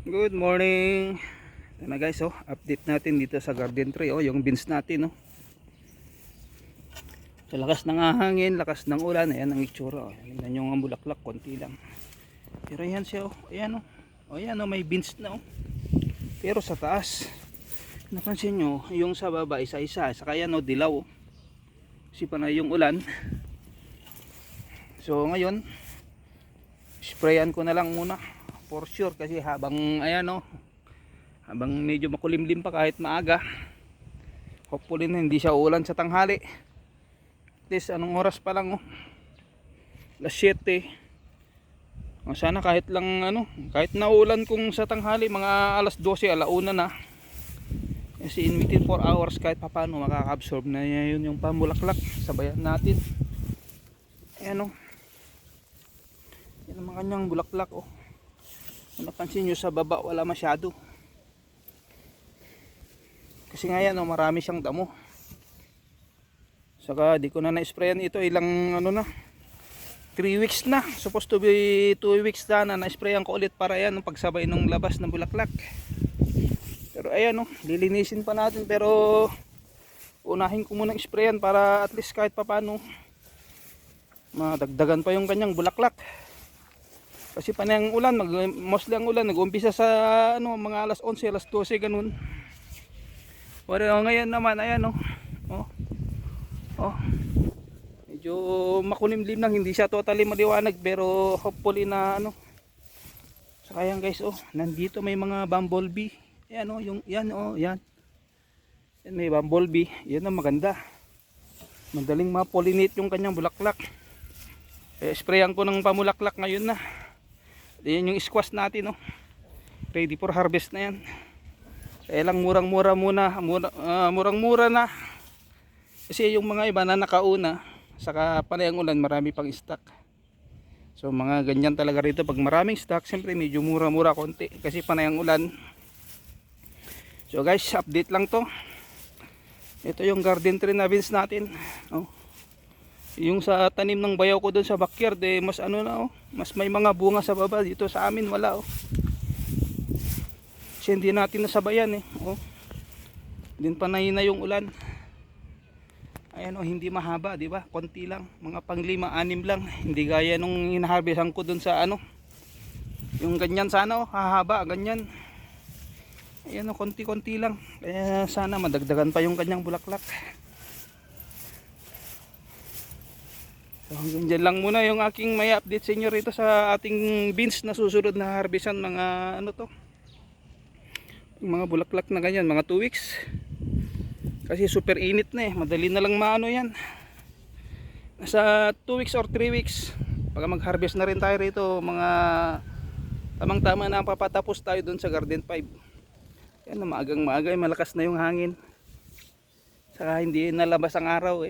Good morning. Ito na guys, update natin dito sa garden tree, yung beans natin, Sa lakas ng hangin, lakas ng ulan, ayan ang itsura, Tingnan nyo ang bulaklak, konti lang. Pero ayan siya, ayan, ayan, may beans na, Pero sa taas, napansin nyo, yung sa baba isa-isa, saka yan, dilaw, Kasi pa na yung ulan. So ngayon, sprayan ko na lang muna for sure kasi habang habang medyo makulimlim pa kahit maaga, hopefully na hindi siya uulan sa tanghali. At least anong oras pa lang, alas 7. Sana kahit lang kahit naulan kung sa tanghali mga alas 12, alauna na, kasi in within 4 hours kahit papano makaka-absorb na yun yung pamulaklak sa bayan natin. Ayan, yan ang mga kanyang bulaklak, Kung napansin nyo sa baba wala masyado. Kasi nga yan, marami siyang damo. Saka di ko na na-sprayan ito ilang 3 weeks na. Supposed to be 2 weeks na na-sprayan ko ulit para yan pagsabay ng labas ng bulaklak. Pero ayan, lilinisin pa natin, pero unahin ko muna sprayan para at least kahit papano madagdagan pa yung kanyang bulaklak. Kasi pa na yung ulan, mostly ang ulan nag-umpisa sa mga alas 11, alas 12 ganun. Pero ngayon naman ayan, medyo makulimlim lang, hindi siya totally maliwanag, pero hopefully na Saka yan guys, nandito may mga bumblebee. Ayan, yung yan, yan. Yan, may bumblebee. Yan ang maganda. Madaling ma-pollinate yung kanyang bulaklak. Sprayan ko ng pamulaklak ngayon na. Yan yung squash natin, ready for harvest na yan. Kaya lang murang-mura muna, murang-mura na. Kasi yung mga iba na nakauna, saka panay ang ulan, marami pang stock. So mga ganyan talaga rito, pag maraming stock, siyempre medyo mura-mura konti kasi panay ang ulan. So guys, update lang to. Ito yung garden tree na beans natin. Yung sa tanim ng bayaw ko doon sa backyard, mas mas may mga bunga sa baba. Dito sa amin wala, Kasi hindi natin nasabayan, Din panay na yung ulan. Ayan, hindi mahaba, di ba? Konti lang, mga pang 5-6 lang. Hindi gaya nung hinaharvestan ko doon sa yung ganyan sana, hahaba, ganyan. Ayan, konti-konti lang. Kaya sana madagdagan pa yung kanyang bulaklak. So, hanggang dyan lang muna yung aking may update sa inyo rito sa ating beans na susunod na harvestan. Mga mga bulaklak na ganyan, mga 2 weeks. Kasi super init na, madali na lang yan. Nasa 2 weeks or 3 weeks pag mag-harvest na rin tayo rito, mga tamang-tama na papatapos tayo dun sa garden 5. Yan, maagang-maaga, malakas na yung hangin. Saka hindi nalabas ang araw,